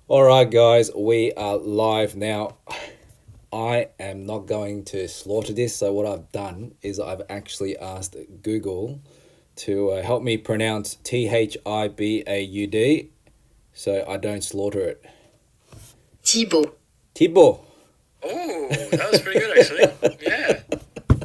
All right, guys, we are live now. I am not going to slaughter this, so what I've done is I've actually asked Google to help me pronounce Thibaud so I don't slaughter it. Thibaud. Thibaud. Oh, that was pretty good actually. Yeah.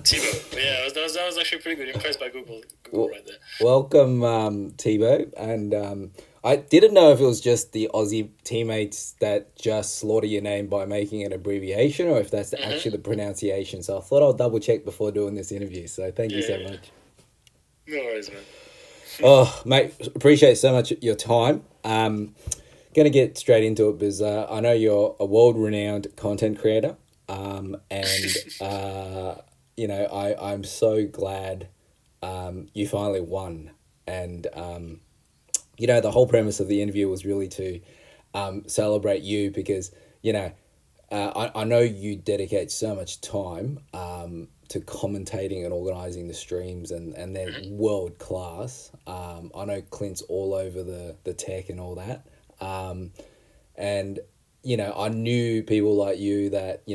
Thibaud. Yeah, that was actually pretty good. Impressed by Google right there. Welcome, Thibaud. And I didn't know if it was just the Aussie teammates that just slaughter your name by making an abbreviation or if that's actually the pronunciation. So I thought I'll double check before doing this interview. So thank you so Yeah. much. No worries, man. Oh, mate, appreciate so much your time. Gonna get straight into it because I know you're a world-renowned content creator. And I'm so glad you finally won. And the whole premise of the interview was really to celebrate you because I know you dedicate so much time to commentating and organizing the streams, and they're world class. I know Clint's all over the tech and all that. And I knew people like you that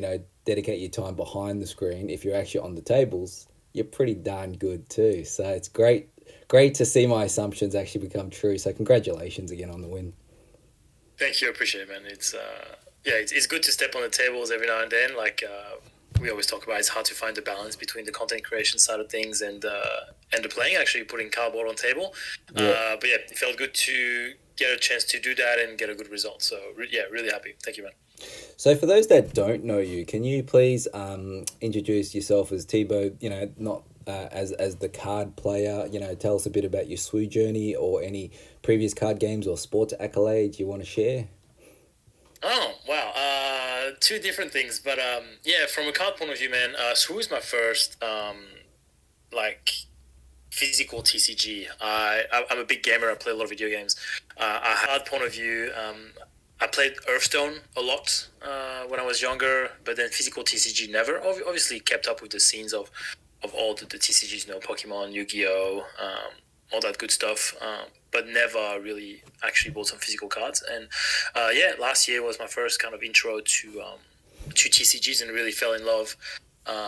dedicate your time behind the screen. If you're actually on the tables, you're pretty darn good too. So it's great to see my assumptions actually become true. So congratulations again on the win. Thank you, I appreciate it, man. It's good to step on the tables every now and then. We always talk about, it's hard to find the balance between the content creation side of things and the playing, actually putting cardboard on table. Yeah. But yeah, it felt good to get a chance to do that and get a good result. So really happy. Thank you, man. So for those that don't know you, can you please introduce yourself as Thibaud, not as the card player, tell us a bit about your SWU journey or any previous card games or sports accolades you want to share? Oh wow, two different things, but yeah, from a card point of view, man, SWU is my first like physical TCG. I'm a big gamer. I play a lot of video games. A hard point of view, I played Hearthstone a lot when I was younger, but then physical TCG never. Obviously, kept up with the scenes of all the TCGs, Pokemon, Yu-Gi-Oh, all that good stuff. But never really actually bought some physical cards. And last year was my first kind of intro to TCGs and really fell in love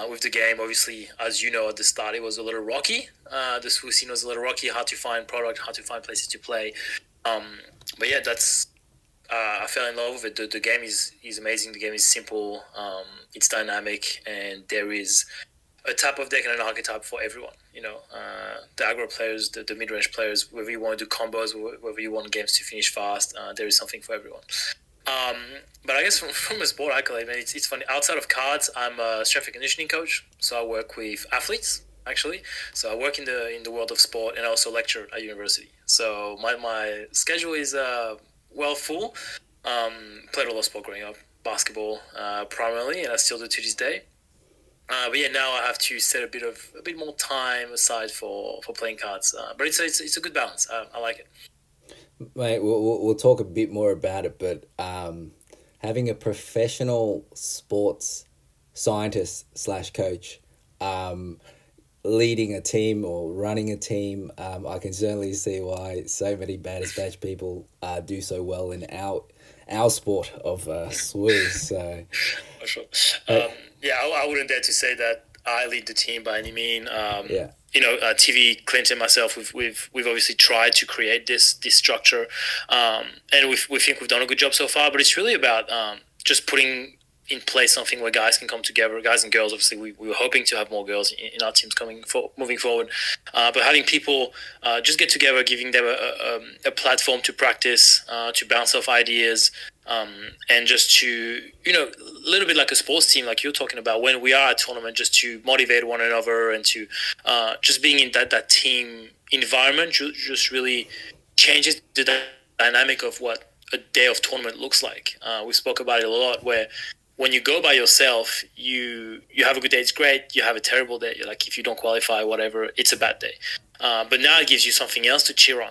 with the game. Obviously, as you know, at the start it was a little rocky. The SWU scene was a little rocky, hard to find product, hard to find places to play. But yeah, that's I fell in love with it. The game is amazing. The game is simple. It's dynamic, and there is a type of deck and an archetype for everyone. The aggro players, the mid-range players, whether you want to do combos, whether you want games to finish fast, there is something for everyone. But I guess from a sport accolade, man, it's funny. Outside of cards, I'm a strength and conditioning coach, so I work with athletes actually. So I work in the world of sport, and I also lecture at university. So my schedule is well full. Played a lot of sport growing up, basketball primarily, and I still do to this day. But yeah, now I have to set a bit more time aside for playing cards. But it's a good balance. I like it. Mate, we'll talk a bit more about it, but having a professional sports scientist slash coach leading a team or running a team, I can certainly see why so many baddest batch people do so well in our sport of SWU. So, For sure. I wouldn't dare to say that I lead the team by any mean. yeah. TV, Clint and myself, we've obviously tried to create this structure, and we think we've done a good job so far. But it's really about just putting in place something where guys can come together, guys and girls. Obviously, we were hoping to have more girls in our teams moving forward, but having people just get together, giving them a platform to practice, to bounce off ideas. And just to, a little bit like a sports team, like you're talking about, when we are at tournament, just to motivate one another and to just being in that team environment just really changes the dynamic of what a day of tournament looks like. We spoke about it a lot, where when you go by yourself, you have a good day, it's great. You have a terrible day, like if you don't qualify, whatever, it's a bad day. But now it gives you something else to cheer on.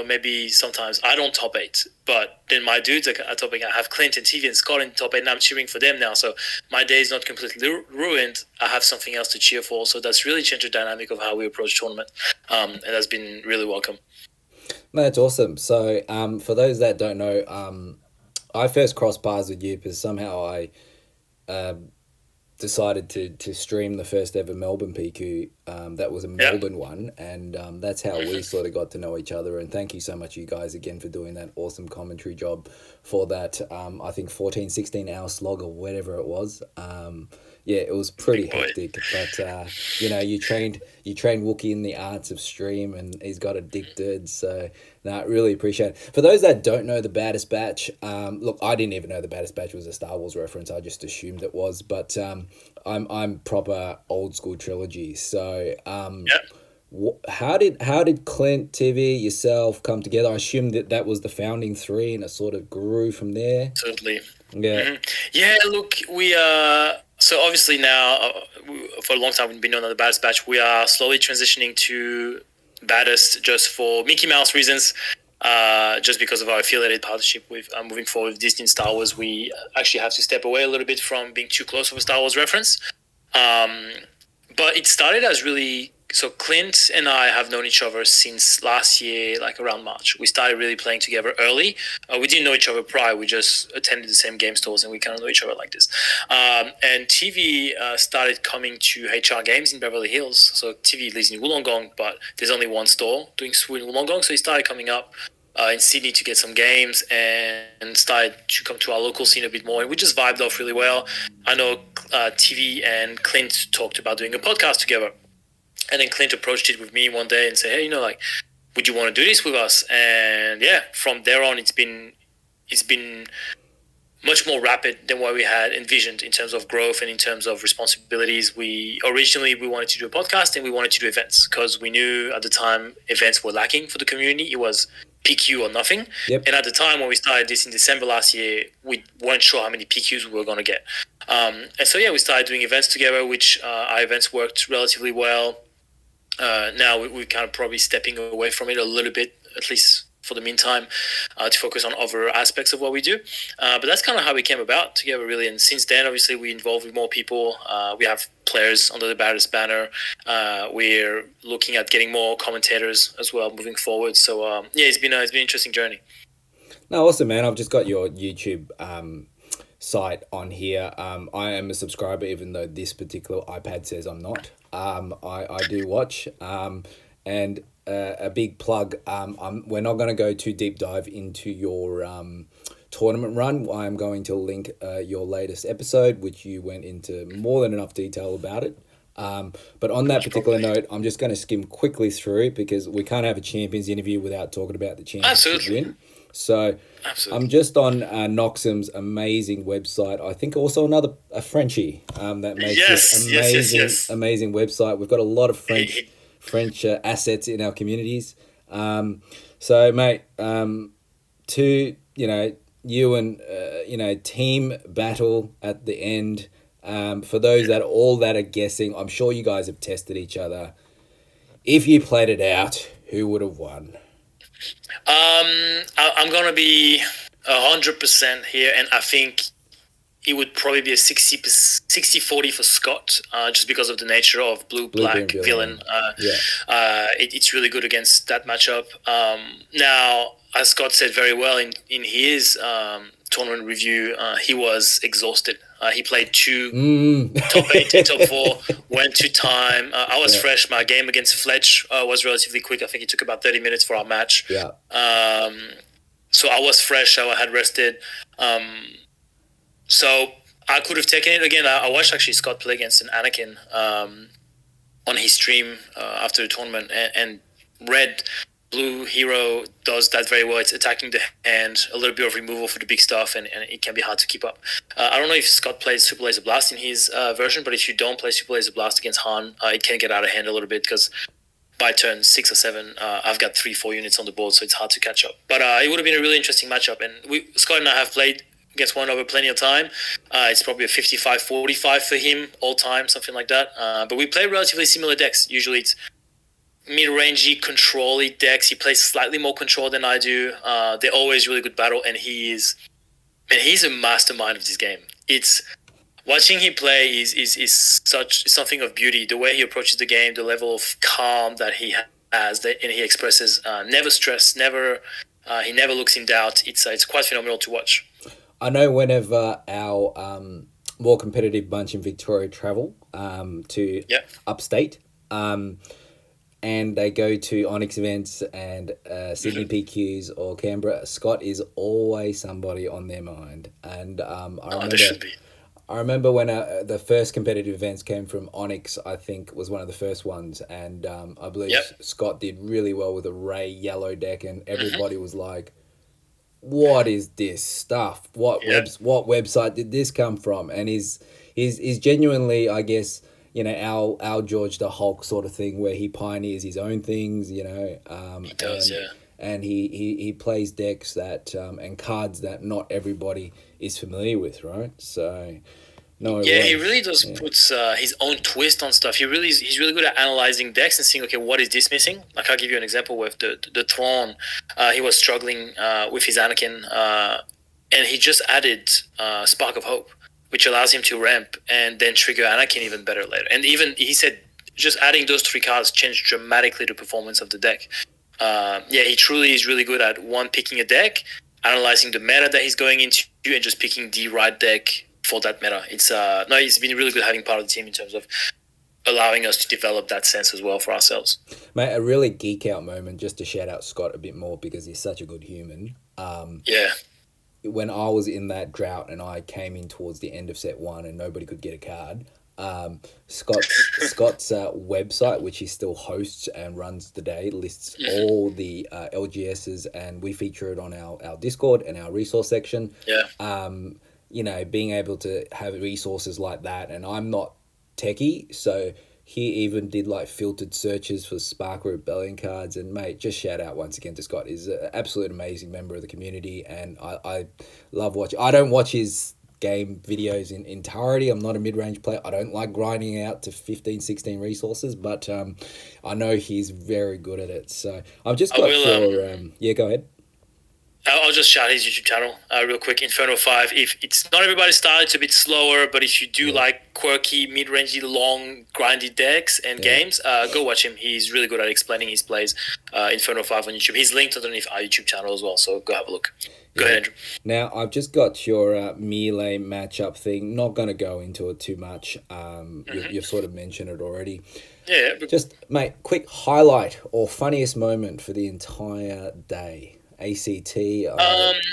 Maybe sometimes I don't top eight, but then my dudes are top eight. I have Clint and TV and Scott in top eight, and I'm cheering for them now. So my day is not completely ruined. I have something else to cheer for. So that's really changed the dynamic of how we approach tournament, and that's been really welcome. No, that's awesome. So, for those that don't know, I first crossed paths with you because somehow I decided to stream the first ever Melbourne PQ. That was a Melbourne one, and that's how we sort of got to know each other. And thank you so much, you guys, again for doing that awesome commentary job for that. I think 14-16 hour slog or whatever it was. Yeah, it was pretty hectic, but you trained Wookie in the arts of stream, and he's got addicted. So, I really appreciate it. For those that don't know the Baddest Batch, look, I didn't even know the Baddest Batch was a Star Wars reference. I just assumed it was, but I'm proper old school trilogy. So, how did Clint, TV, yourself come together? I assume that was the founding three, and it sort of grew from there. Absolutely. Yeah. Yeah. Look, we so obviously now for a long time we've been known as the Baddest Batch. We are slowly transitioning to Baddest just for Mickey Mouse reasons. Just because of our affiliated partnership with moving forward with Disney and Star Wars, we actually have to step away a little bit from being too close of a Star Wars reference. But it started as really... So Clint and I have known each other since last year, like around March. We started really playing together early. We didn't know each other prior. We just attended the same game stores, and we kind of know each other like this. And TV started coming to HR Games in Beverly Hills. So TV lives in Wollongong, but there's only one store doing SWU in Wollongong. So he started coming up in Sydney to get some games and started to come to our local scene a bit more. And we just vibed off really well. I know TV and Clint talked about doing a podcast together. And then Clint approached it with me one day and said, hey, would you want to do this with us? And yeah, from there on, it's been much more rapid than what we had envisioned in terms of growth and in terms of responsibilities. Originally we wanted to do a podcast and we wanted to do events because we knew at the time events were lacking for the community. It was PQ or nothing. Yep. And at the time when we started this in December last year, we weren't sure how many PQs we were going to get. And so, yeah, we started doing events together, which our events worked relatively well. Now we're kind of probably stepping away from it a little bit, at least for the meantime, to focus on other aspects of what we do. But that's kind of how we came about together, really. And since then, obviously, we involved with more people. We have players under the Baddest banner. We're looking at getting more commentators as well moving forward. So, yeah, it's been an interesting journey. No, awesome, man. I've just got your YouTube site on here. I am a subscriber, even though this particular iPad says I'm not. I do watch, and a big plug. We're not going to go too deep dive into your tournament run. I am going to link your latest episode, which you went into more than enough detail about it. But on that particular note, I'm just going to skim quickly through because we can't have a champions interview without talking about the championship win. So I'm just on Noxum's amazing website. I think also a Frenchie that makes this amazing website. We've got a lot of French assets in our communities. So mate, to you and team battle at the end. For those that are guessing, I'm sure you guys have tested each other. If you played it out, who would have won? I'm going to be 100% here, and I think it would probably be a 60-40 for Scott, just because of the nature of blue-black villain. It's really good against that matchup. Now, as Scott said very well in his tournament review, he was exhausted. He played 2 top 8 and top 4, went to time. I was fresh. My game against Fletch was relatively quick. I think it took about 30 minutes for our match. Yeah. So I was fresh. I had rested. So I could have taken it again. I watched actually Scott play against an Anakin on his stream after the tournament, and Red Blue Hero does that very well. It's attacking the hand, a little bit of removal for the big stuff, and it can be hard to keep up. I don't know if Scott plays Super Laser Blast in his version, but if you don't play Super Laser Blast against Han, it can get out of hand a little bit because by turn 6 or 7, I've got 3-4 units on the board, so it's hard to catch up. But it would have been a really interesting matchup, and Scott and I have played against one over plenty of time. It's probably a 55-45 for him all time, something like that. But we play relatively similar decks. Usually it's mid-rangey, control-y decks. He plays slightly more control than I do. They're always really good battle, and he's a mastermind of this game. It's watching him play is something of beauty. The way he approaches the game, the level of calm that he has, and he expresses, never stressed, he never looks in doubt. It's quite phenomenal to watch. I know whenever our more competitive bunch in Victoria travel to upstate, and they go to Onyx events and Sydney PQs or Canberra, Scott is always somebody on their mind. And There should be. I remember when the first competitive events came from Onyx, I think was one of the first ones, and I believe Scott did really well with a Ray yellow deck, and everybody was like, "What is this stuff? What website did this come from?" And he's genuinely, I guess, you know, our George the Hulk sort of thing, where he pioneers his own things, you know. He does, and he plays decks that and cards that not everybody is familiar with, right? So he really does puts his own twist on stuff. He's really good at analyzing decks and seeing, okay, what is this missing? Like, I'll give you an example with the Throne. He was struggling with his Anakin, and he just added Spark of Hope, which allows him to ramp and then trigger Anakin even better later. And even he said just adding those 3 cards changed dramatically the performance of the deck. He truly is really good at picking a deck, analyzing the meta that he's going into, and just picking the right deck for that meta. He's been really good having part of the team in terms of allowing us to develop that sense as well for ourselves. Mate, a really geek out moment, just to shout out Scott a bit more because he's such a good human. When I was in that drought and I came in towards the end of set 1 and nobody could get a card, Scott's website, which he still hosts and runs today, lists all the LGSs, and we feature it on our Discord and our resource section. You know, being able to have resources like that, and I'm not techie, so he even did like filtered searches for Spark Rebellion cards. And mate, just shout out once again to Scott. He's an absolute amazing member of the community, and I love watching. I don't watch his game videos in entirety. I'm not a mid-range player. I don't like grinding out to 15, 16 resources, but I know he's very good at it. So I've just got go ahead. I'll just shout his YouTube channel real quick. Inferno 5. If it's not everybody's style, it's a bit slower, but if you do like quirky, mid-rangey, long, grindy decks and games, go watch him. He's really good at explaining his plays. Inferno 5 on YouTube. He's linked underneath our YouTube channel as well, so go have a look. Go ahead, Andrew. Now, I've just got your melee matchup thing. Not going to go into it too much. You've sort of mentioned it already. Yeah. Just, mate, quick highlight or funniest moment for the entire day. ACT,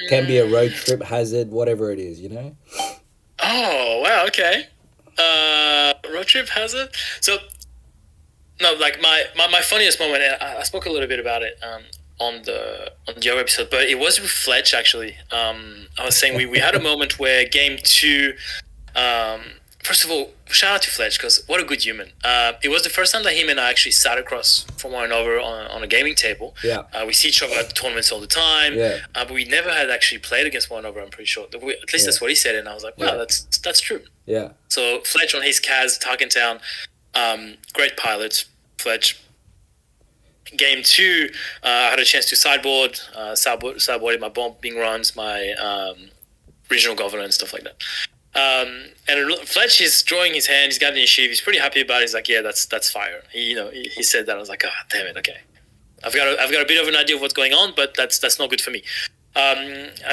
can be a road trip hazard, whatever it is, you know? Oh, wow, okay. Road trip hazard? So, no, like my funniest moment, I spoke a little bit about it on the other episode, but it was with Fletch, actually. I was saying we had a moment where game 2, first of all, shout out to Fletch, because what a good human. It was the first time that him and I actually sat across from one another on a gaming table. We see each other at the tournaments all the time, but we never had actually played against one another, I'm pretty sure. At least that's what he said, and I was like, wow, that's true. So Fletch on his Kaz, Tarkentown, great pilot, Fletch. Game 2, I had a chance to sideboard my bombing runs, my regional governor and stuff like that. And Fletch is drawing his hand. He's got the initiative. He's pretty happy about it. He's like, yeah, that's fire. He said that. I was like, ah, damn it. Okay, I've got a bit of an idea of what's going on, but that's not good for me.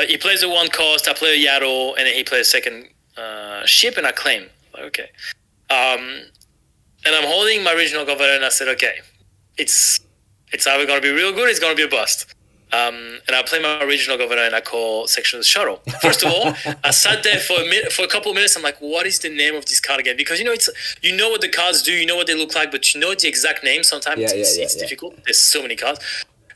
He plays a 1 cost. I play a Yaddle, and then he plays a second ship, and I claim. Like, okay, and I'm holding my regional governor, and I said, okay, it's either going to be real good, or it's going to be a bust. And I play my regional governor and I call section of the shuttle. First of all, I sat there for a couple of minutes. I'm like, what is the name of this card again? Because you know what the cards do, you know what they look like, but you know the exact name. Sometimes it's difficult. There's so many cards.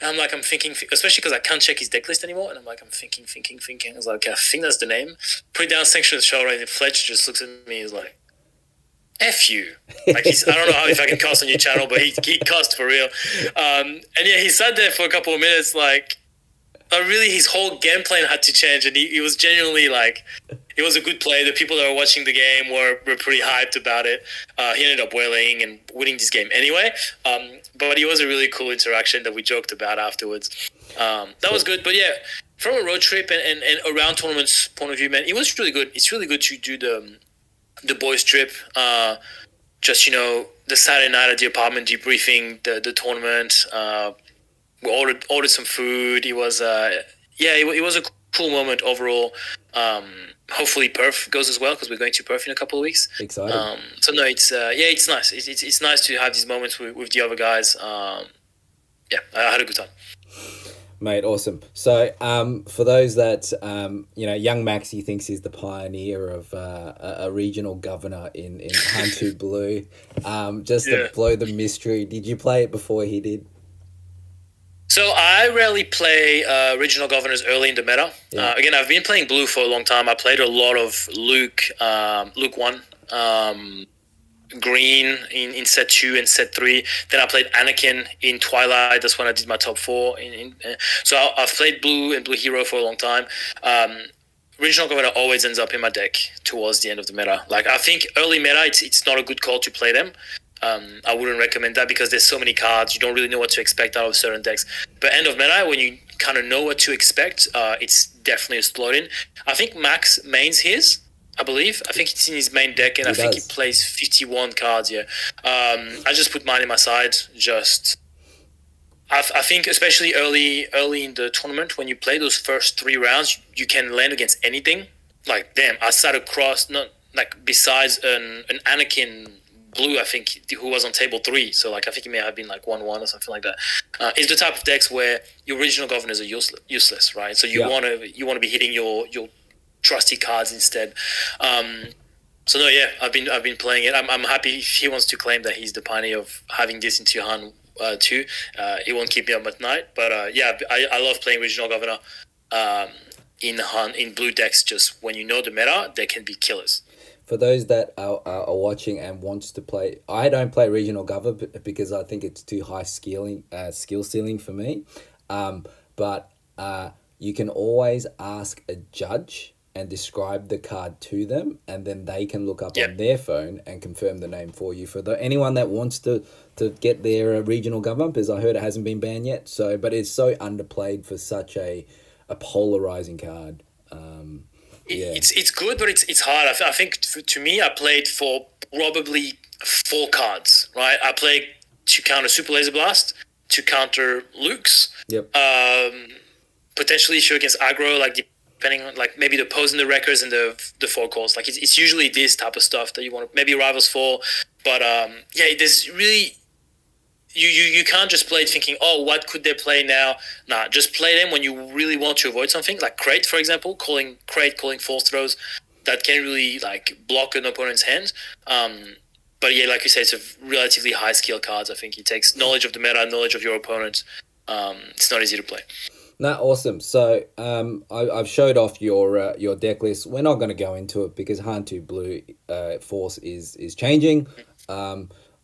And I'm thinking, especially because I can't check his deck list anymore. And I'm thinking. I was like, okay, I think that's the name. Put it down section of the shuttle, and Fletch just looks at me. He's like, F you. Like I don't know if I can cast on your channel, but he cast for real. And he sat there for a couple of minutes, like, really his whole game plan had to change, and he was genuinely like, it was a good play. The people that were watching the game were pretty hyped about it. He ended up wailing and winning this game anyway. But it was a really cool interaction that we joked about afterwards. That was good. But yeah, from a road trip and around tournaments point of view, man, it was really good. It's really good to do the boys trip, just the Saturday night at the apartment debriefing the tournament. We ordered some food. It was it was a cool moment overall. Hopefully Perth goes as well because we're going to Perth in a couple of weeks. Exciting. So no, it's nice. It's nice to have these moments with the other guys. I had a good time. Mate, awesome. So, for those that, young Maxi thinks he's the pioneer of a regional governor in Han2 Blue. Just to blow the mystery, did you play it before he did? So I rarely play regional governors early in the meta. Yeah. Again, I've been playing blue for a long time. I played a lot of Luke 1, green in set 2 and set 3. Then I played Anakin in Twilight. That's when I did my top 4. So I've played blue and blue hero for a long time. Regional governor always ends up in my deck towards the end of the meta. Like, I think early meta, it's not a good call to play them. I wouldn't recommend that because there's so many cards. You don't really know what to expect out of certain decks. But end of meta, when you kind of know what to expect, it's definitely a slot in. I think Max mains his, I believe. I think it's in his main deck, and I think he plays 51 cards, yeah. I just put mine in my side. I think especially early in the tournament, when you play those first 3 rounds, you can land against anything. Like, damn, I sat across, not like besides an Anakin blue, I think, who was on table 3. So, like, I think it may have been like 1-1 or something like that. It's the type of decks where your regional governors are useless, right? So you want to be hitting your trusty cards instead. So no, yeah, I've been playing it. I'm happy if he wants to claim that he's the pioneer of having this into Han too. He won't keep me up at night, but I love playing regional governor in Han in blue decks. Just when you know the meta, they can be killers. For those that are watching and wants to play, I don't play regional governor because I think it's too high skill ceiling for me. But you can always ask a judge and describe the card to them, and then they can look up on their phone and confirm the name for you. For anyone that wants to get their regional governor, because I heard it hasn't been banned yet. So, but it's so underplayed for such a polarizing card. It's good, but it's hard. I think to me, I played for probably 4 cards. Right, I played to counter Super Laser Blast, to counter Luke's. Yep. Potentially issue against aggro, like depending on like maybe the pose and the records and the 4 calls. Like it's usually this type of stuff that you want to maybe Rivals 4, but there's really. You can't just play it thinking, oh, what could they play now? Nah, just play them when you really want to avoid something. Like Crate, for example, calling force throws that can really like block an opponent's hand. But yeah, like you said, it's a relatively high skill cards. I think it takes knowledge of the meta, knowledge of your opponent. It's not easy to play. No, awesome. So I've showed off your deck list. We're not going to go into it because Han2 Blue Force is changing.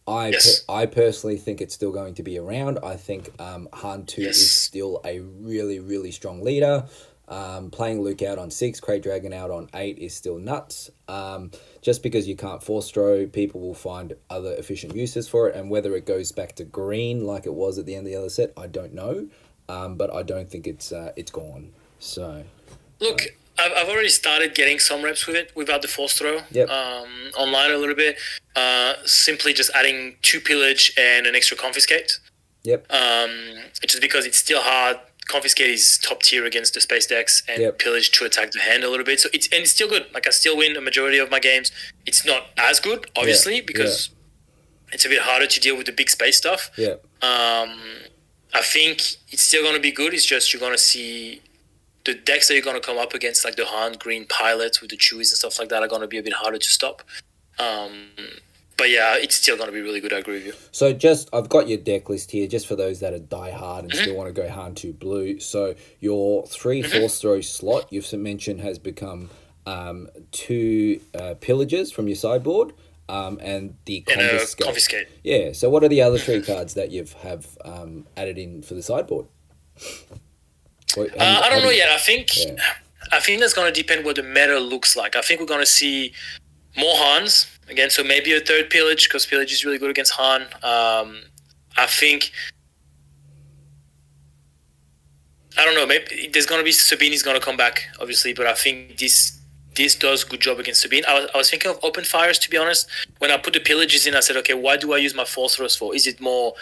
I personally think it's still going to be around. I think Han2 is still a really, really strong leader. Playing Luke out on 6, Crate Dragon out on 8 is still nuts. Just because you can't force throw, people will find other efficient uses for it. And whether it goes back to green like it was at the end of the other set, I don't know. But I don't think it's gone. So look. I've already started getting some reps with it without the force throw online a little bit. Simply just adding 2 pillage and an extra confiscate. Yep. Just because it's still hard. Confiscate is top tier against the space decks, and pillage to attack the hand a little bit. So it's still good. Like I still win a majority of my games. It's not as good, obviously, because it's a bit harder to deal with the big space stuff. Yeah. I think it's still going to be good. It's just you're going to see. The decks that you're going to come up against, like the Han Green Pilots with the Chewies and stuff like that, are going to be a bit harder to stop. But yeah, it's still going to be really good, I agree with you. So I've got your deck list here, just for those that are die hard and still want to go Han2 Blue. So your 3 force throw slot, you've mentioned, has become 2 pillages from your sideboard and the confiscate. Yeah, so what are the other 3 cards that you have added in for the sideboard? I don't know yet. I think that's going to depend what the meta looks like. I think we're going to see more Hans again, so maybe a 3rd pillage because pillage is really good against Han. I think I don't know. Maybe there's going to be Sabine is going to come back, obviously, but I think this does a good job against Sabine. I was thinking of open fires, to be honest. When I put the pillages in, I said, okay, why do I use my force throws for? Is it more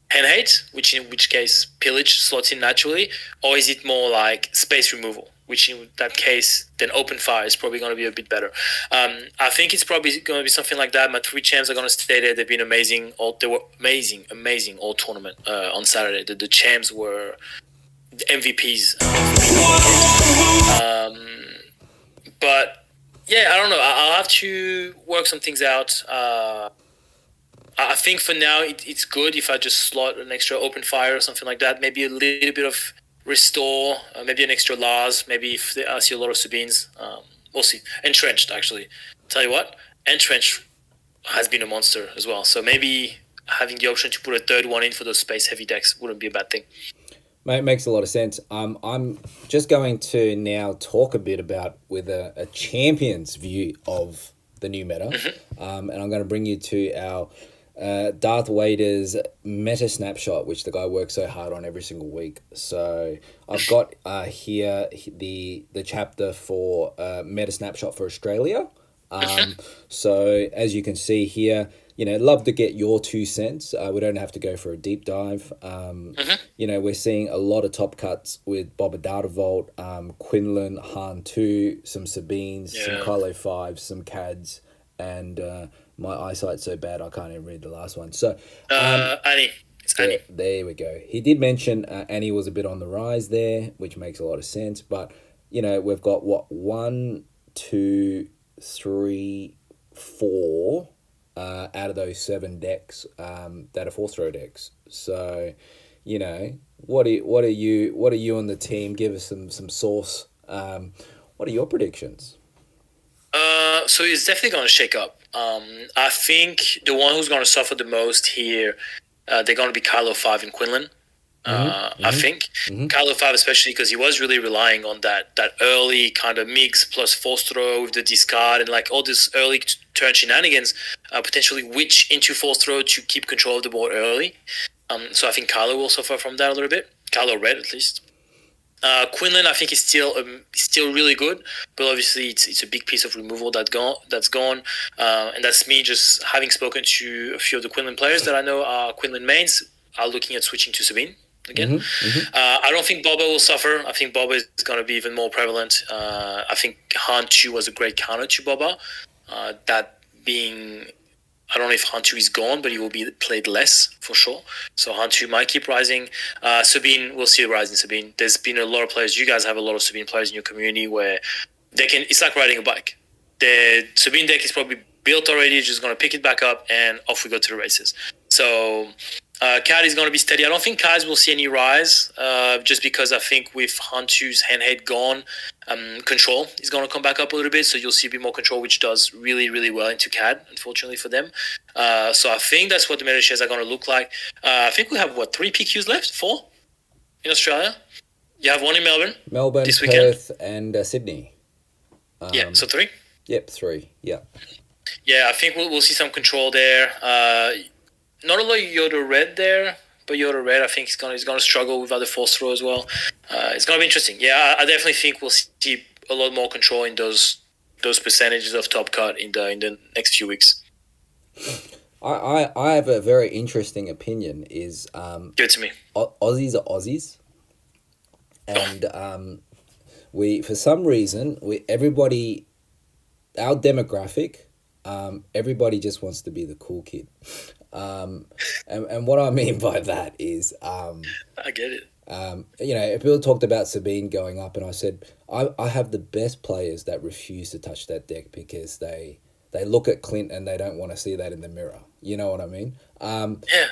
hand hate, in which case pillage slots in naturally, or is it more like space removal, which in that case, then open fire is probably going to be a bit better. I think it's probably going to be something like that. My 3 champs are going to stay there. They've been amazing. They were amazing all tournament on Saturday. The champs were the MVPs. But yeah, I don't know. I'll have to work some things out. I think for now it's good if I just slot an extra open fire or something like that. Maybe a little bit of restore, maybe an extra Lars. Maybe if I see a lot of Sabines, we'll see. Entrenched, actually. Tell you what, Entrenched has been a monster as well. So maybe having the option to put a third one in for those space heavy decks wouldn't be a bad thing. Mate, makes a lot of sense. I'm just going to now talk a bit about with a champion's view of the new meta, and I'm going to bring you to our Darth Vader's meta snapshot, which the guy works so hard on every single week. So I've got here the chapter for meta snapshot for Australia. So as you can see here, love to get your 2 cents. We don't have to go for a deep dive. We're seeing a lot of top cuts with Boba Data Vault, Quinlan, Han2, some Sabines, some Kylo 5s, some Cads, and my eyesight's so bad I can't even read the last one. So Annie. It's Annie. There we go. He did mention Annie was a bit on the rise there, which makes a lot of sense. But, we've got 1, 2, 3, 4 out of those 7 decks that are 4-throw decks. So, what are you on the team? Give us some source. What are your predictions? So it's definitely going to shake up. I think the one who's going to suffer the most here, they're going to be Kylo 5 and Quinlan. I think Kylo 5, especially because he was really relying on that early kind of mix plus force throw with the discard and like all this early turn shenanigans, potentially witch into force throw to keep control of the board early. So I think Kylo will suffer from that a little bit. Kylo Red, at least. Quinlan, I think, is still really good, but obviously it's a big piece of removal that's gone, and that's me just having spoken to a few of the Quinlan players that I know are Quinlan mains are looking at switching to Sabine again. I don't think Boba will suffer. I think Boba is going to be even more prevalent. I think Han2 was a great counter to Boba. That being, I don't know if Han2 is gone, but he will be played less for sure. So Han2 might keep rising. Sabine, we'll see a rise in Sabine. There's been a lot of players. You guys have a lot of Sabine players in your community where they can. It's like riding a bike. The Sabine deck is probably built already. Just going to pick it back up and off we go to the races. So Cad is going to be steady. I don't think Kaz will see any rise, just because I think with Han2's handhead gone, control is going to come back up a little bit. So you'll see a bit more control, which does really, really well into Cad, unfortunately for them. So I think that's what the meta shares are going to look like. I think we have, 3 PQs left? 4 in Australia? You have 1 in Melbourne this weekend? Perth, and Sydney. So 3? Yep, 3. Yeah. Yeah, I think we'll see some control there. Not a lot of Yoda Red there, but Yoda Red, I think, is gonna struggle with other force throw as well. It's gonna be interesting. Yeah, I definitely think we'll see a lot more control in those percentages of top cut in the next few weeks. I have a very interesting opinion. Is give it to me. Aussies are Aussies, and we, for some reason, everybody, our demographic, everybody just wants to be the cool kid. And what I mean by that is, I get it. If people talked about Sabine going up, and I said, I have the best players that refuse to touch that deck because they look at Clint and they don't want to see that in the mirror. You know what I mean?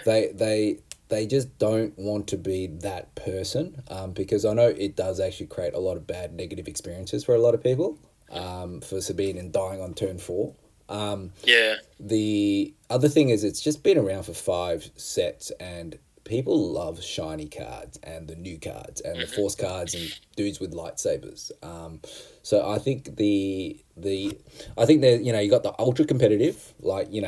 They just don't want to be that person, because I know it does actually create a lot of bad negative experiences for a lot of people, for Sabine and dying on turn 4. The other thing is, it's just been around for 5 sets, and people love shiny cards and the new cards and the force cards and dudes with lightsabers. So I think I think that, you got the ultra competitive, like, you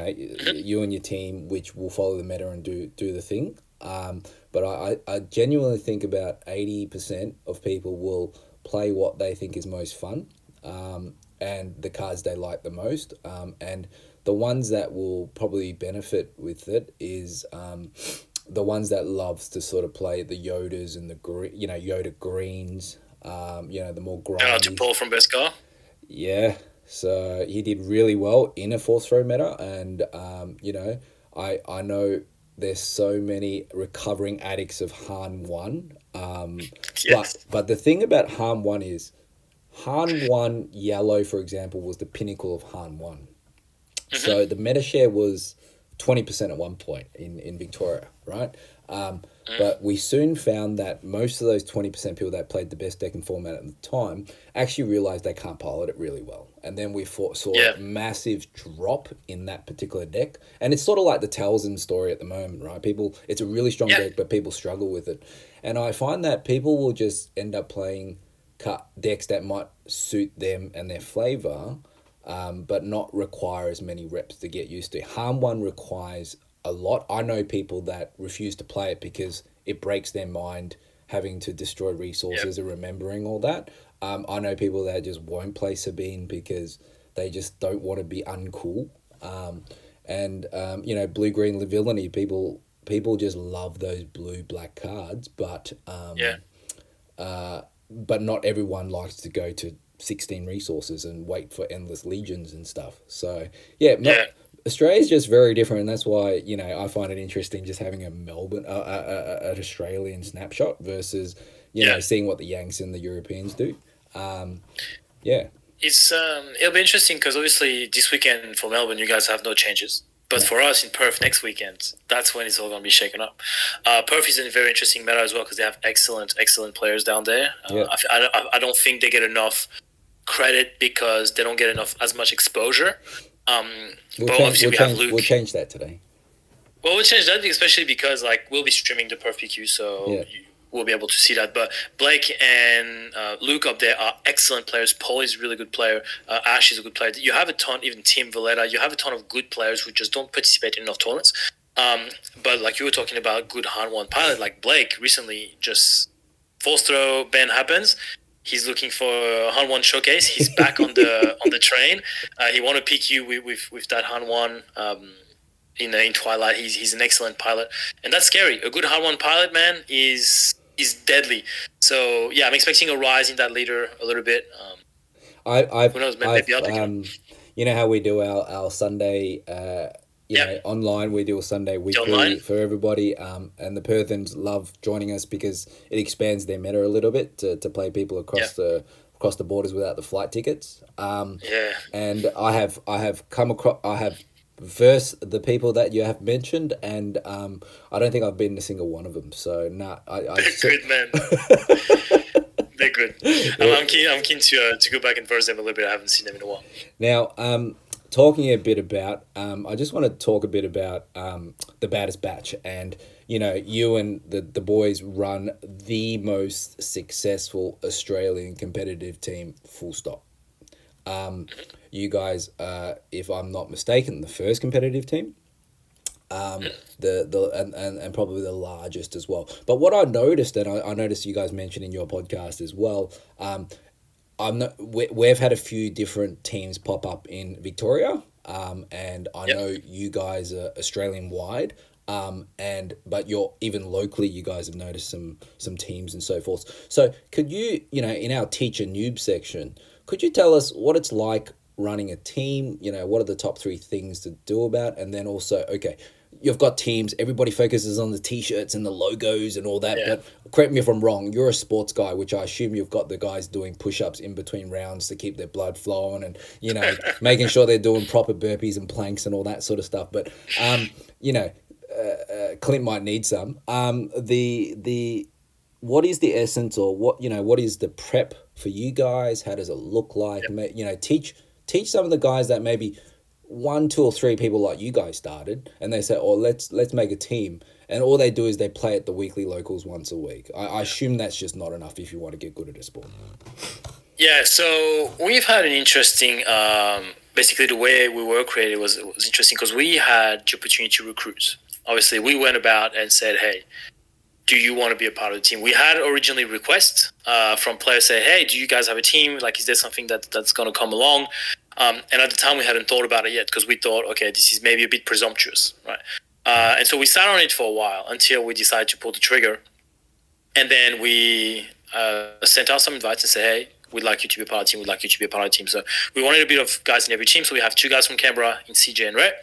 and your team, which will follow the meta and do the thing. But I genuinely think about 80% of people will play what they think is most fun. And the cards they like the most, and the ones that will probably benefit with it is the ones that loves to sort of play the Yodas and the Yoda greens, The more Shout out to grindy. Paul from Beskar. Yeah, so he did really well in a fourth throw meta, and I know there's so many recovering addicts of Han1. But Yes. but the thing about Han1 is Han1 yellow, for example, was the pinnacle of Han1. So the meta share was 20% at one point in Victoria, right? But we soon found that most of those 20% people that played the best deck and format at the time actually realized they can't pilot it really well. And then we saw Yeah. a massive drop in that particular deck. And it's sort of like the Talzin story at the moment, right? It's a really strong Yeah. deck, but people struggle with it. And I find that people will just end up playing decks that might suit them and their flavor, but not require as many reps to get used to. Han1 requires a lot. I know people that refuse to play it because it breaks their mind having to destroy resources and remembering all that. I know people that just won't play Sabine because they just don't want to be uncool. Blue green villainy, people just love those blue black cards, but not everyone likes to go to 16 resources and wait for endless legions and stuff. So Australia's just very different, and that's why I find it interesting just having a Melbourne, an Australian snapshot versus seeing what the Yanks and the Europeans do. It's it'll be interesting because obviously this weekend for Melbourne, you guys have no changes. But for us in Perth next weekend, that's when it's all going to be shaken up. Perth is in a very interesting meta as well because they have excellent players down there. I don't think they get enough credit because they don't get as much exposure. We'll change that today. Well, we'll change that especially because we'll be streaming the Perth PQ, so we'll be able to see that. But Blake and Luke up there are excellent players. Paul is a really good player. Ash is a good player. You have a ton, even Tim Valletta, you have a ton of good players who just don't participate in enough tournaments. But like you were talking about, good Han1 pilot, like Blake recently just force throw ban happens. He's looking for a Han1 showcase. He's back on the train. He won a PQ with that Han1 in Twilight. He's an excellent pilot, and that's scary. A good Han1 pilot, man, is deadly. So yeah, I'm expecting a rise in that leader a little bit. Who knows? Maybe I'll take him. You know how we do our Sunday. Online we do a Sunday weekly for everybody, and the Perthans love joining us because it expands their meta a little bit to play people across the borders without the flight tickets. And I have come across, I have versed the people that you have mentioned, and I don't think I've been to a single one of them. So They're good, man. They're good. I'm keen to go back and verse them a little bit. I haven't seen them in a while. Now, talking a bit about, I just want to talk a bit about the Baddest Batch, and you and the boys run the most successful Australian competitive team. Full stop. You guys, if I'm not mistaken, the first competitive team. And probably the largest as well. But what I noticed, and I noticed you guys mentioned in your podcast as well, we've had a few different teams pop up in Victoria, and I know you guys are Australian wide, but you're even locally, you guys have noticed some teams and so forth. So could you, in our teacher noob section, could you tell us what it's like running a team? What are the top 3 things to do about? And then also, okay, you've got teams, everybody focuses on the t-shirts and the logos and all that, but correct me if I'm wrong, you're a sports guy, which I assume you've got the guys doing push-ups in between rounds to keep their blood flowing and, making sure they're doing proper burpees and planks and all that sort of stuff. But, Clint might need some. What is the essence, or what is the prep for you guys? How does it look like? Teach some of the guys that maybe 1, 2, or 3 people like you guys started, and they say, "Oh, let's make a team," and all they do is they play at the weekly locals once a week. I assume that's just not enough if you want to get good at a sport. Yeah, so we've had an interesting. Basically, the way we were created was interesting because we had the opportunity to recruit. Obviously, we went about and said, "Hey, do you want to be a part of the team?" We had originally requests from players say, "Hey, do you guys have a team? Like, is there something that's going to come along?" And at the time, we hadn't thought about it yet because we thought, okay, this is maybe a bit presumptuous, right? And so we sat on it for a while until we decided to pull the trigger. And then we sent out some invites and said, hey, we'd like you to be a part of the team. We'd like you to be a part of the team. So we wanted a bit of guys in every team. So we have 2 guys from Canberra in CJ and Rhett.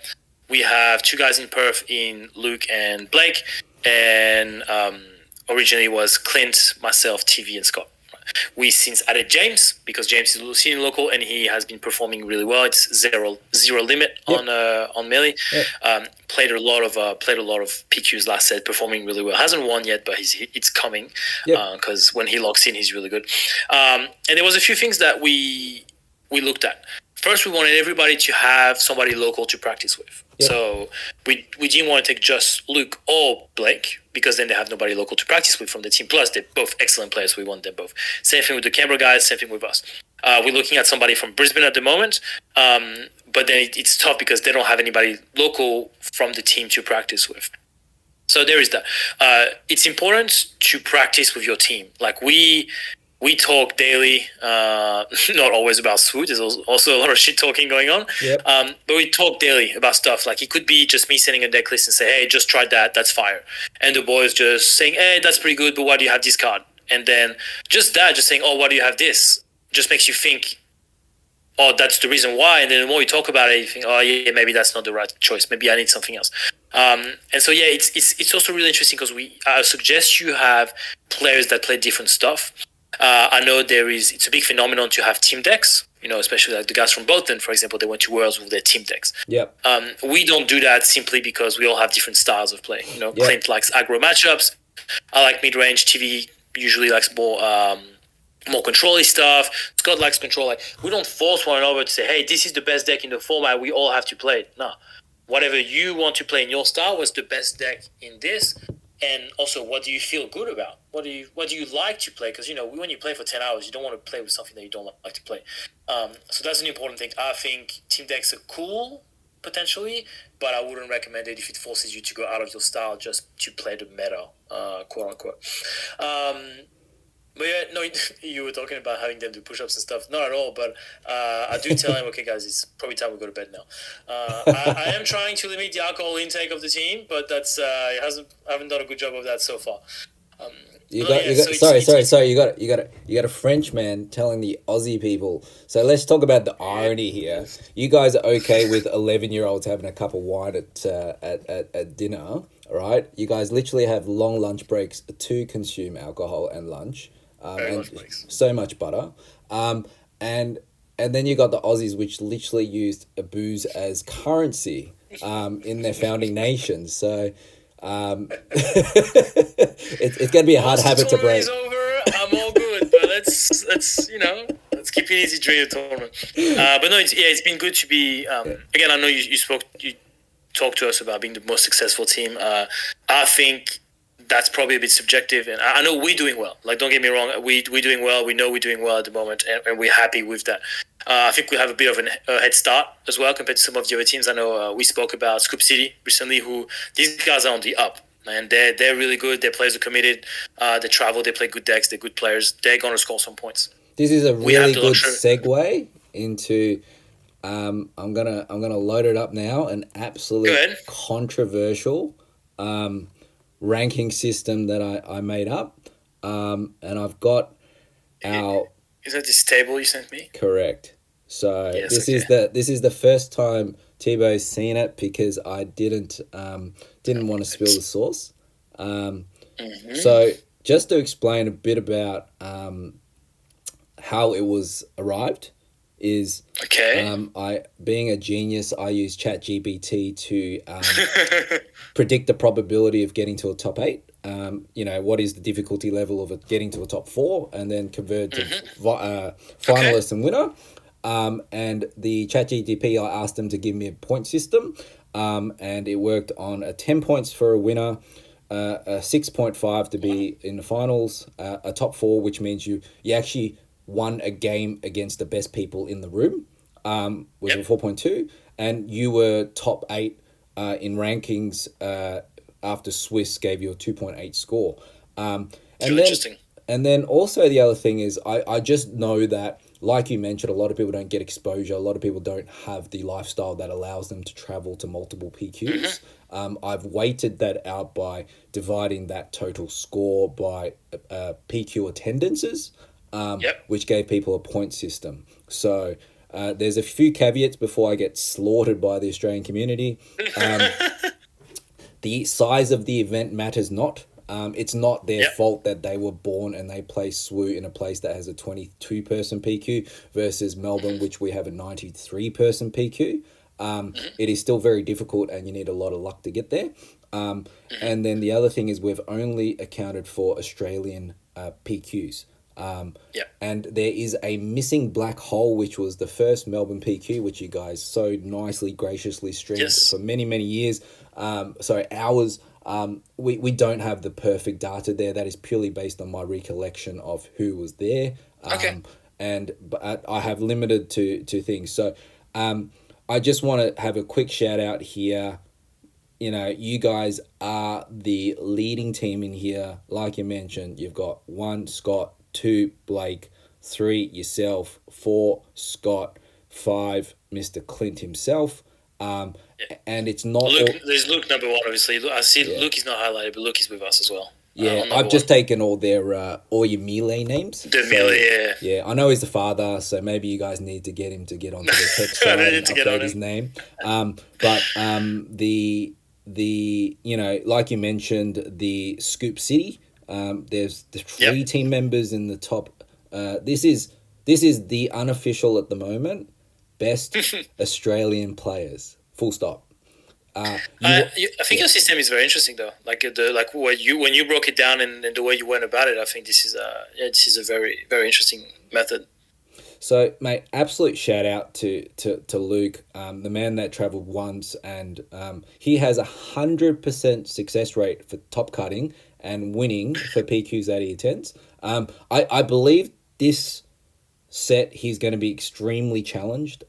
We have 2 guys in Perth in Luke and Blake. And originally it was Clint, myself, TV, and Scott. We since added James because James is a senior local and he has been performing really well. It's zero limit on Melee. Yep. Played a lot of PQs last set, performing really well. Hasn't won yet, but it's coming because when he locks in, he's really good. And there was a few things that we looked at. First, we wanted everybody to have somebody local to practice with. Yep. So we didn't want to take just Luke or Blake because then they have nobody local to practice with from the team. Plus, they're both excellent players. We want them both. Same thing with the Canberra guys. Same thing with us. We're looking at somebody from Brisbane at the moment, but then it's tough because they don't have anybody local from the team to practice with. So there is that. It's important to practice with your team. Like we talk daily, not always about SWU. There's also a lot of shit talking going on. Yep. But we talk daily about stuff. Like it could be just me sending a deck list and say, hey, just tried that. That's fire. And the boys just saying, hey, that's pretty good, but why do you have this card? And then just saying, oh, why do you have this? Just makes you think, oh, that's the reason why. And then the more you talk about it, you think, oh, yeah, maybe that's not the right choice. Maybe I need something else. And so, yeah, it's also really interesting because I suggest you have players that play different stuff. I know it's a big phenomenon to have team decks, especially like the guys from Bolton, for example, they went to Worlds with their team decks. Yep. We don't do that simply because we all have different styles of play. Yep. Clint likes aggro matchups. I like mid-range. TV usually likes more control-y stuff. Scott likes control. Like we don't force one another to say, hey, this is the best deck in the format. We all have to play it. No. Whatever you want to play in your style was the best deck in this. And also, what do you feel good about? What do you like to play? Because, when you play for 10 hours, you don't want to play with something that you don't like to play. So that's an important thing. I think team decks are cool, potentially, but I wouldn't recommend it if it forces you to go out of your style just to play the meta, quote-unquote. But yeah, no, you were talking about having them do push-ups and stuff. Not at all, but I do tell him, okay, guys, it's probably time we go to bed now. I am trying to limit the alcohol intake of the team, but that's I haven't done a good job of that so far. You got a French man telling the Aussie people. So let's talk about the irony here. You guys are okay with 11-year-olds having a cup of wine at dinner, right? You guys literally have long lunch breaks to consume alcohol and lunch. And so much butter. And then you got the Aussies, which literally used booze as currency in their founding nations. So it's going to be a hard habit to break. Over, I'm all good, but let's keep it easy during the tournament. But no, it's been good to be. Again, I know you talked to us about being the most successful team. I think that's probably a bit subjective, and I know we're doing well. Like, don't get me wrong, we're doing well. We know we're doing well at the moment, and we're happy with that. I think we have a bit of a head start as well compared to some of the other teams. I know we spoke about Scoop City recently, these guys are on the up, and they're really good. Their players are committed. They travel, they play good decks, they're good players. They're going to score some points. This is a really good segue into. I'm gonna load it up now. An absolute controversial ranking system that I made up, and I've got our. Is that this table you sent me? Correct. So yes, this is the first time Thibaud's seen it because I didn't want to spill the sauce. So just to explain a bit about how it was arrived is I being a genius, I use ChatGPT to predict the probability of getting to a top 8. What is the difficulty level of it getting to a top 4, and then convert to finalist and winner. And the ChatGPT, I asked them to give me a point system, and it worked on a 10 points for a winner, a 6.5 to be in the finals, a top 4, which means you actually won a game against the best people in the room, was a 4.2, and you were top 8 in rankings after Swiss gave you a 2.8 score. Interesting. And then also the other thing is I just know that like you mentioned, a lot of people don't get exposure. A lot of people don't have the lifestyle that allows them to travel to multiple PQs. I've weighted that out by dividing that total score by PQ attendances, which gave people a point system. So there's a few caveats before I get slaughtered by the Australian community. The size of the event matters not. It's not their fault that they were born and they play SWU in a place that has a 22-person PQ versus Melbourne, which we have a 93-person PQ. It is still very difficult and you need a lot of luck to get there. And then the other thing is we've only accounted for Australian PQs. And there is a missing black hole, which was the first Melbourne PQ, which you guys so nicely, graciously streamed for many, many years. Hours. We don't have the perfect data there. That is purely based on my recollection of who was there. But I have limited to things. So I just want to have a quick shout out here. You know, you guys are the leading team in here. Like you mentioned, you've got 1, Scott, 2, Blake, 3, yourself, 4, Scott, 5, Mr. Clint himself. And it's not Luke. There's Luke number 1, obviously. I see Luke is not highlighted, but Luke is with us as well. I've just taken all your melee names. Melee, yeah. I know he's the father, so maybe you guys need to get him to get onto the text side and update his name. The you know, like you mentioned, the Scoop City. There's the 3 team members in the top. This is the unofficial at the moment best Australian players. Full stop. I think your system is very interesting, though. Like when you broke it down and the way you went about it, I think this is a very, very interesting method. So, mate, absolute shout out to Luke, the man that travelled once, and he has 100% success rate for top cutting and winning for PQs that he attends. I believe this set he's going to be extremely challenged.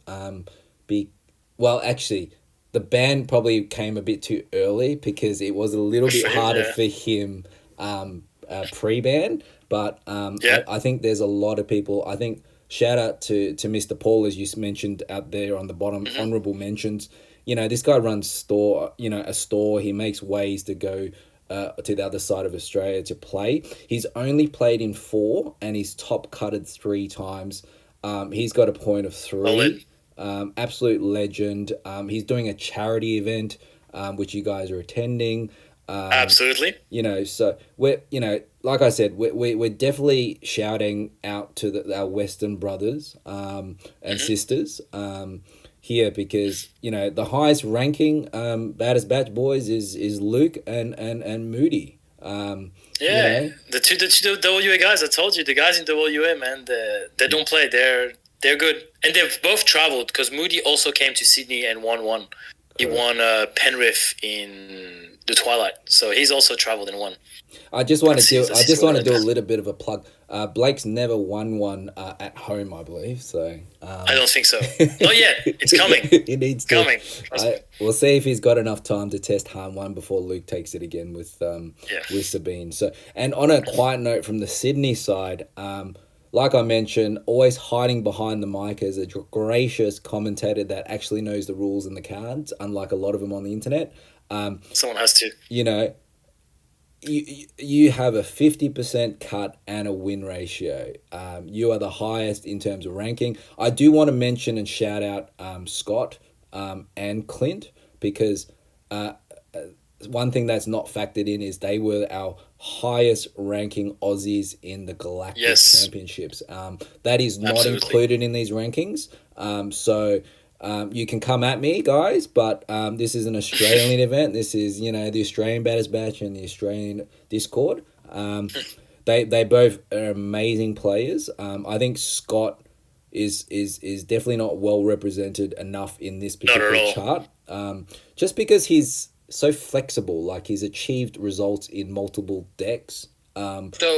Actually, the ban probably came a bit too early because it was a little bit harder for him pre-ban. But I think there's a lot of people. I think shout out to Mr. Paul, as you mentioned out there on the bottom, honourable mentions. You know, this guy runs a store. He makes ways to go to the other side of Australia to play. He's only played in 4 and he's top cutted 3 times. He's got a point of 3. Absolute legend. He's doing a charity event, which you guys are attending. Absolutely. You know, so we're, you know, like I said, we're definitely shouting out to our Western brothers and sisters here because, you know, the highest ranking baddest batch boys is Luke and Moody. You know? the two WA guys. I told you, the guys in WA, man, they don't play. They're good, and they've both traveled because Moody also came to Sydney and won one. He won Penrith in the Twilight, so he's also traveled and won. I just want to do a little bit of a plug. Blake's never won one at home, I believe. So I don't think so. Not yet. It's coming. He needs to. Coming. We'll see if he's got enough time to test Han1 before Luke takes it again with Sabine. So, and on a quiet note from the Sydney side, like I mentioned, always hiding behind the mic as a gracious commentator that actually knows the rules and the cards, unlike a lot of them on the internet. Someone has to. You know, you have a 50% cut and a win ratio. You are the highest in terms of ranking. I do want to mention and shout out Scott and Clint because one thing that's not factored in is they were our highest ranking Aussies in the Galactic Championships. That is not included in these rankings. So you can come at me, guys, but this is an Australian event. This is, you know, the Australian Baddest Batch and the Australian Discord. They both are amazing players. I think Scott is definitely not well represented enough in this particular chart. Just because he's so flexible, like he's achieved results in multiple decks. I'll cut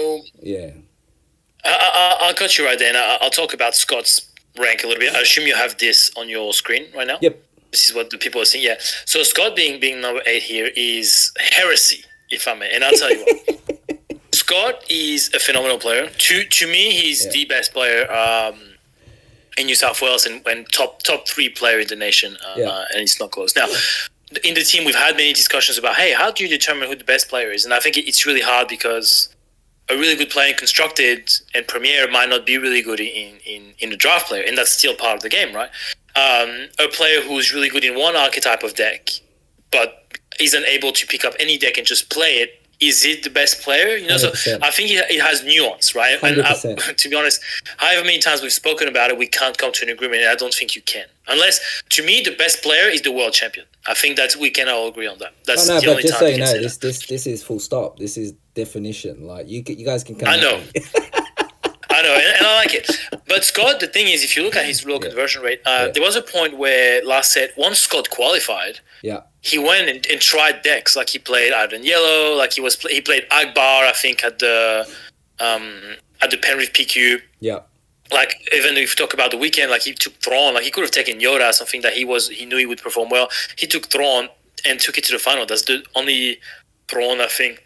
you right there, and I'll talk about Scott's rank a little bit. I assume you have this on your screen right now? Yep. This is what the people are seeing, yeah. So Scott being number 8 here is heresy, if I may, and I'll tell you what. Scott is a phenomenal player. To me, he's the best player in New South Wales and top 3 player in the nation, and it's not close. Now, in the team, we've had many discussions about, hey, how do you determine who the best player is? And I think it's really hard because a really good player in Constructed and Premier might not be really good in the draft player, and that's still part of the game, right? A player who's really good in one archetype of deck, but isn't able to pick up any deck and just play it, is it the best player? You know, 100%. So I think it has nuance, right? 100%. And to be honest, however many times we've spoken about it, we can't come to an agreement, and I don't think you can. Unless, to me, the best player is the world champion. I think that we can all agree on that. That's the only just time so you know, this is full stop. This is definition. Like you guys can come. I know. I know, and I like it. But Scott, the thing is, if you look at his real conversion rate, there was a point where last set, once Scott qualified, he went and tried decks. Like he played Iron Yellow, like he played Akbar, I think, at the Penrith PQ. Yeah. Like even if you talk about the weekend, like he took Thrawn, like he could have taken Yoda, something that he knew he would perform well. He took Thrawn and took it to the final. That's the only Thrawn, I think,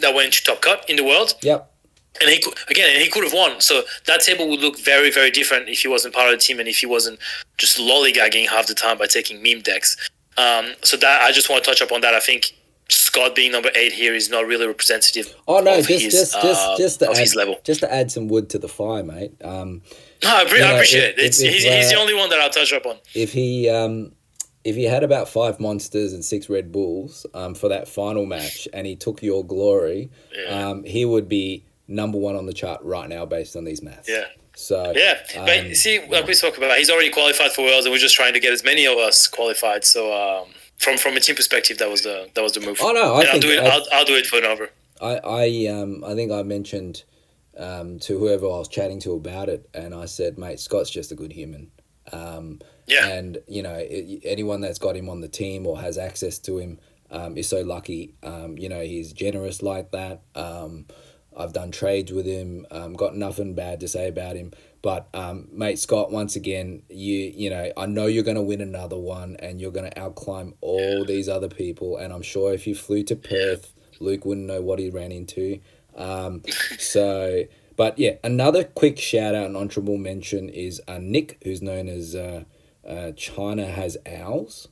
that went to top cut in the world. Yep. And he could have won. So that table would look very, very different if he wasn't part of the team and if he wasn't just lollygagging half the time by taking meme decks. So that I just want to touch up on that. I think Scott being number 8 here is not really representative. Oh no, of his level. Just to add some wood to the fire, mate. No, I appreciate it. He's the only one that I'll touch up on. If he had about 5 monsters and 6 Red Bulls for that final match, and he took your glory, he would be number 1 on the chart right now based on these maths. Yeah. So but see, like we spoke about, he's already qualified for Worlds, and we're just trying to get as many of us qualified. So from a team perspective, that was the move. Oh no, I'll do it for an over. I think I mentioned to whoever I was chatting to about it, and I said, mate, Scott's just a good human. And you know, anyone that's got him on the team or has access to him is so lucky. You know, he's generous like that. I've done trades with him, got nothing bad to say about him. But, mate, Scott, once again, you know, I know you're going to win another one and you're going to outclimb all these other people. And I'm sure if you flew to Perth, Luke wouldn't know what he ran into. But yeah, another quick shout out and honorable mention is Nick, who's known as China Has Owls.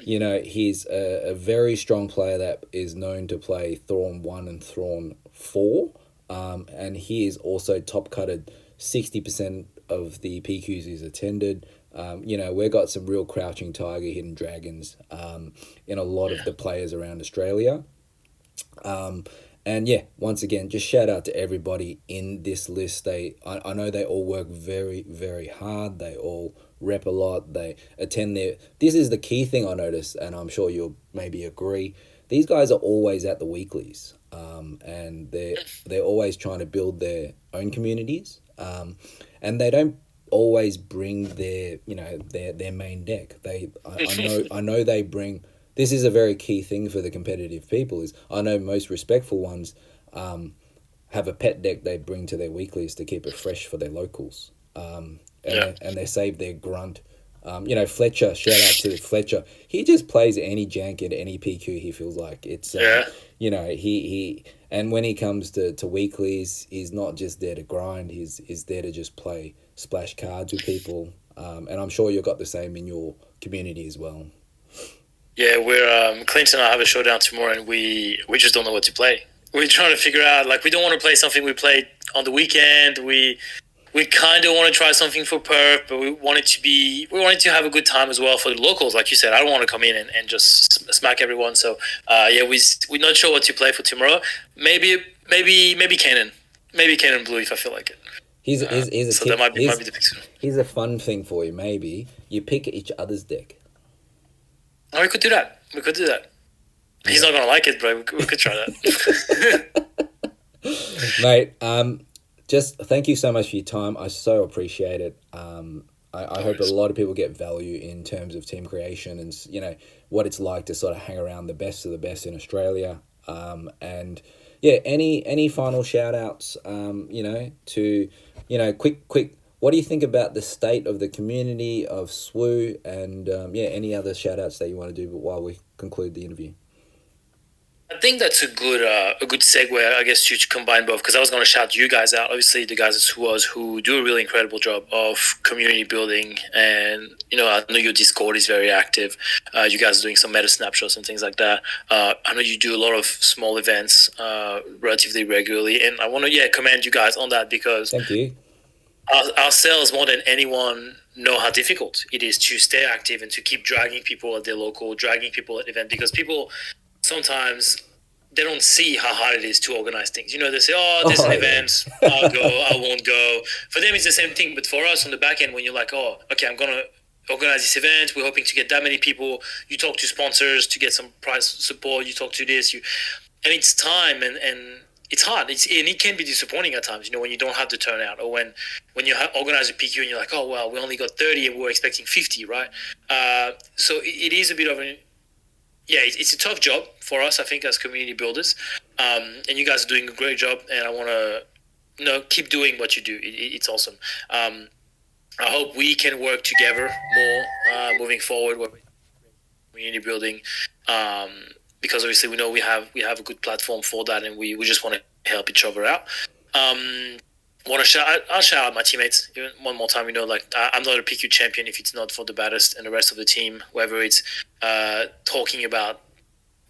You know, he's a very strong player that is known to play Thrawn 1 and Thrawn 4. And he is also top cutted 60% of the PQs he's attended. You know, we've got some real crouching tiger, hidden dragons in a lot of the players around Australia. And yeah, once again, just shout out to everybody in this list. I know they all work very, very hard. They all rep a lot. They attend this is the key thing I noticed, and I'm sure you'll maybe agree. These guys are always at the weeklies, and they're always trying to build their own communities, and they don't always bring their main deck. I know they bring. This is a very key thing for the competitive people. Is I know most respectful ones have a pet deck they bring to their weeklies to keep it fresh for their locals. And they save their grunt. You know, Fletcher, shout out to Fletcher. He just plays any jank at any PQ he feels like. It's you know, he and when he comes to weeklies, he's not just there to grind, he's there to just play splash cards with people. And I'm sure you've got the same in your community as well. Yeah, we're Clinton and I have a showdown tomorrow, and we just don't know what to play. We're trying to figure out, like, we don't want to play something we played on the weekend. We kind of want to try something for Perth, but we wanted to have a good time as well for the locals. Like you said, I don't want to come in and just smack everyone. So we're not sure what to play for tomorrow. Maybe Kanan, Blue if I feel like it. Here's the pick. Here's a fun thing for you. Maybe you pick each other's deck. Oh, we could do that. He's not gonna like it, but we could try that. Mate, just thank you so much for your time. I so appreciate it. I hope a lot of people get value in terms of team creation and, you know, what it's like to sort of hang around the best of the best in Australia. And yeah, any final shout outs, you know, to, you know, quick. What do you think about the state of the community of SWU and, any other shout outs that you want to do while we conclude the interview? I think that's a good segue, I guess, to combine both. Because I was going to shout you guys out. Obviously, the guys at SWU who do a really incredible job of community building, and I know your Discord is very active. You guys are doing some meta snapshots and things like that. I know you do a lot of small events relatively regularly, and I want to commend you guys on that because Thank you. Ourselves more than anyone know how difficult it is to stay active and to keep dragging people at their local, dragging people at event, because people sometimes they don't see how hard it is to organize things. They say, "Oh, there's an event. I'll go. I won't go." For them, it's the same thing. But for us on the back end, when you're like, "Oh, okay, I'm gonna organize this event. We're hoping to get that many people." You talk to sponsors to get some price support. You talk to this. And it's time and it's hard. And it can be disappointing at times. When you don't have the turnout, or when you organize a PQ and you're like, "Oh well, we only got 30 and we're expecting 50, right?" So it is a bit of it's a tough job for us, I think, as community builders. And you guys are doing a great job, and I want to keep doing what you do. It's awesome. I hope we can work together more moving forward with community building, because obviously we know we have a good platform for that, and we just want to help each other out. I'll shout out my teammates even one more time. I'm not a PQ champion if it's not for the baddest and the rest of the team, whether it's talking about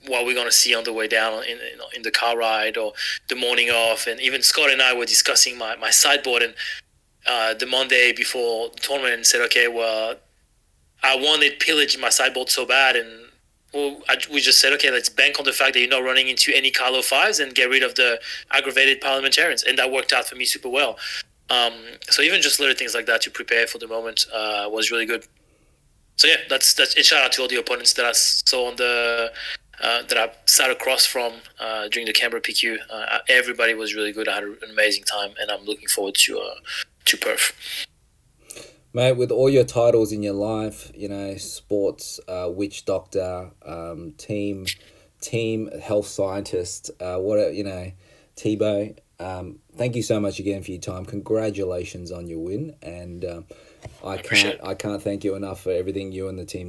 what we're going to see on the way down in the car ride or the morning off. And even Scott and I were discussing my sideboard, and the Monday before the tournament, and said, okay, well, I wanted pillage in my sideboard so bad, and we just said, okay, let's bank on the fact that you're not running into any Carlo 5s and get rid of the aggravated parliamentarians. And that worked out for me super well. So even just little things like that to prepare for the moment was really good. So yeah, that's a shout out to all the opponents that I saw on the that I sat across from during the Canberra PQ. Everybody was really good. I had an amazing time, and I'm looking forward to Perth. Mate, with all your titles in your life, sports, witch doctor, team health scientist, Thibaud, thank you so much again for your time. Congratulations on your win, and I can't thank you enough for everything you and the team